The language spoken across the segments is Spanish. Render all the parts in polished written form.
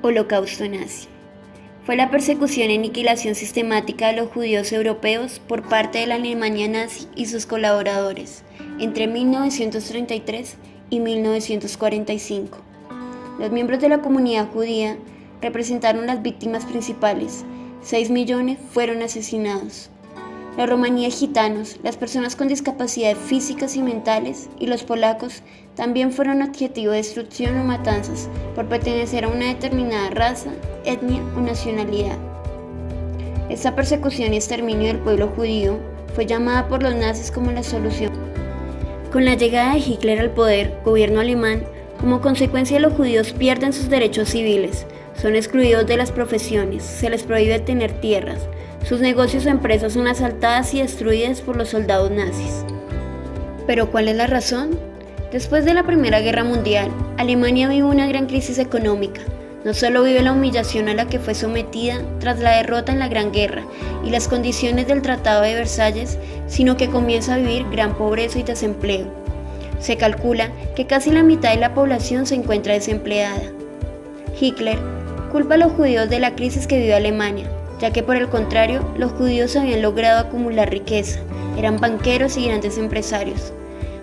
Holocausto nazi. Fue la persecución y aniquilación sistemática de los judíos europeos por parte de la Alemania nazi y sus colaboradores entre 1933 y 1945. Los miembros de la comunidad judía representaron las víctimas principales. 6 millones fueron asesinados. Los romaníes gitanos, las personas con discapacidades físicas y mentales y los polacos también fueron objetivo de destrucción o matanzas por pertenecer a una determinada raza, etnia o nacionalidad. Esta persecución y exterminio del pueblo judío fue llamada por los nazis como la solución. Con la llegada de Hitler al poder, gobierno alemán, como consecuencia los judíos pierden sus derechos civiles, son excluidos de las profesiones, se les prohíbe tener tierras, sus negocios o empresas son asaltadas y destruidas por los soldados nazis. ¿Pero cuál es la razón? Después de la Primera Guerra Mundial, Alemania vive una gran crisis económica. No solo vive la humillación a la que fue sometida tras la derrota en la Gran Guerra y las condiciones del Tratado de Versalles, sino que comienza a vivir gran pobreza y desempleo. Se calcula que casi la mitad de la población se encuentra desempleada. Hitler culpa a los judíos de la crisis que vive Alemania, ya que por el contrario, los judíos habían logrado acumular riqueza, eran banqueros y grandes empresarios.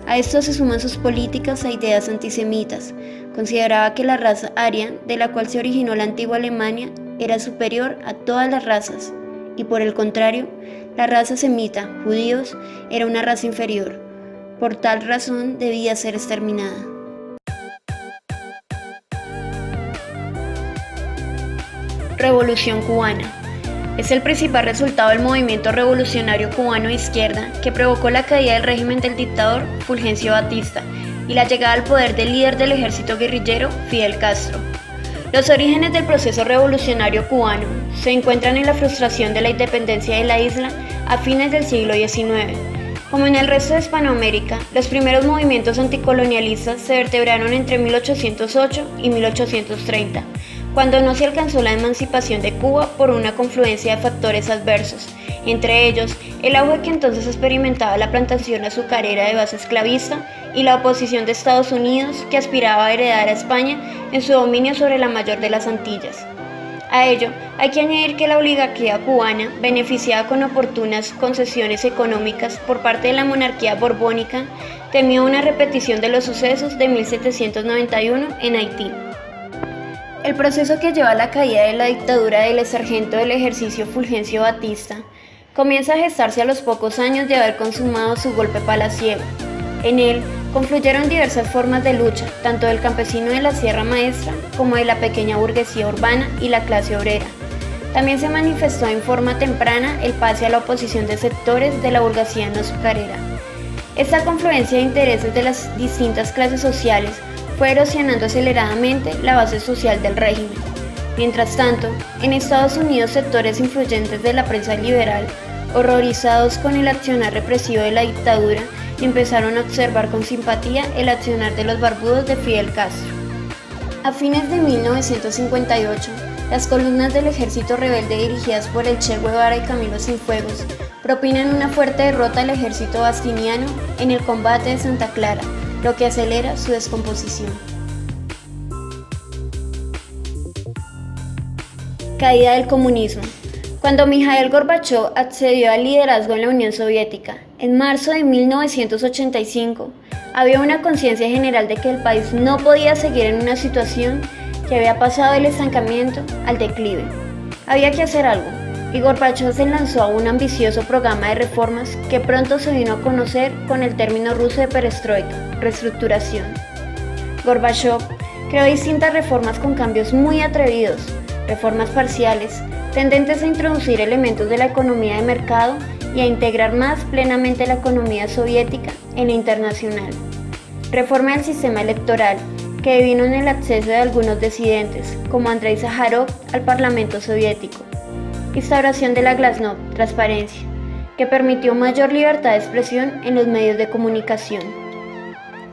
A esto se suman sus políticas e ideas antisemitas. Consideraba que la raza aria, de la cual se originó la antigua Alemania, era superior a todas las razas, y por el contrario, la raza semita, judíos, era una raza inferior. Por tal razón debía ser exterminada. Revolución cubana. Es el principal resultado del movimiento revolucionario cubano de izquierda que provocó la caída del régimen del dictador Fulgencio Batista y la llegada al poder del líder del ejército guerrillero Fidel Castro. Los orígenes del proceso revolucionario cubano se encuentran en la frustración de la independencia de la isla a fines del siglo XIX. Como en el resto de Hispanoamérica, los primeros movimientos anticolonialistas se vertebraron entre 1808 y 1830, cuando no se alcanzó la emancipación de Cuba por una confluencia de factores adversos, entre ellos el auge que entonces experimentaba la plantación azucarera de base esclavista y la oposición de Estados Unidos que aspiraba a heredar a España en su dominio sobre la mayor de las Antillas. A ello hay que añadir que la oligarquía cubana, beneficiada con oportunas concesiones económicas por parte de la monarquía borbónica, temía una repetición de los sucesos de 1791 en Haití. El proceso que lleva a la caída de la dictadura del sargento del ejército Fulgencio Batista comienza a gestarse a los pocos años de haber consumado su golpe palaciego. En él confluyeron diversas formas de lucha, tanto del campesino de la Sierra Maestra como de la pequeña burguesía urbana y la clase obrera. También se manifestó en forma temprana el pase a la oposición de sectores de la burguesía no azucarera. Esta confluencia de intereses de las distintas clases sociales fue erosionando aceleradamente la base social del régimen. Mientras tanto, en Estados Unidos sectores influyentes de la prensa liberal, horrorizados con el accionar represivo de la dictadura, empezaron a observar con simpatía el accionar de los barbudos de Fidel Castro. A fines de 1958, las columnas del ejército rebelde dirigidas por el Che Guevara y Camilo Cienfuegos propinan una fuerte derrota al ejército bastiniano en el combate de Santa Clara, lo que acelera su descomposición. Caída del comunismo. Cuando Mikhail Gorbachov accedió al liderazgo en la Unión Soviética, en marzo de 1985, había una conciencia general de que el país no podía seguir en una situación que había pasado del estancamiento al declive. Había que hacer algo, y Gorbachov se lanzó a un ambicioso programa de reformas que pronto se vino a conocer con el término ruso de perestroika, reestructuración. Gorbachov creó distintas reformas con cambios muy atrevidos, reformas parciales, tendentes a introducir elementos de la economía de mercado y a integrar más plenamente la economía soviética en la internacional. Reforma del sistema electoral, que devino en el acceso de algunos disidentes, como Andrei Sájarov, al Parlamento soviético. Instauración de la Glasnost, transparencia, que permitió mayor libertad de expresión en los medios de comunicación.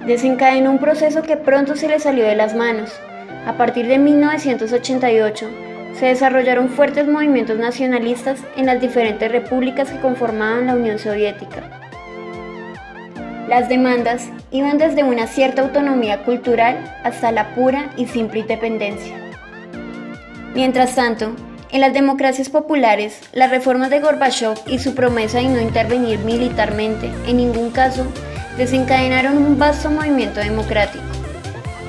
Desencadenó un proceso que pronto se le salió de las manos. A partir de 1988, se desarrollaron fuertes movimientos nacionalistas en las diferentes repúblicas que conformaban la Unión Soviética. Las demandas iban desde una cierta autonomía cultural hasta la pura y simple independencia. Mientras tanto, en las democracias populares, las reformas de Gorbachov y su promesa de no intervenir militarmente en ningún caso desencadenaron un vasto movimiento democrático.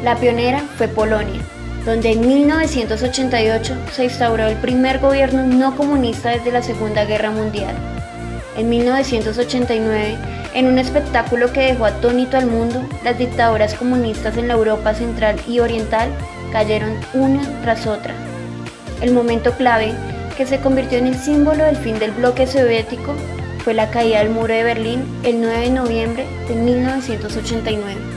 La pionera fue Polonia, donde en 1988 se instauró el primer gobierno no comunista desde la Segunda Guerra Mundial. En 1989, en un espectáculo que dejó atónito al mundo, las dictaduras comunistas en la Europa central y oriental cayeron una tras otra. El momento clave, que se convirtió en el símbolo del fin del bloque soviético, fue la caída del muro de Berlín el 9 de noviembre de 1989.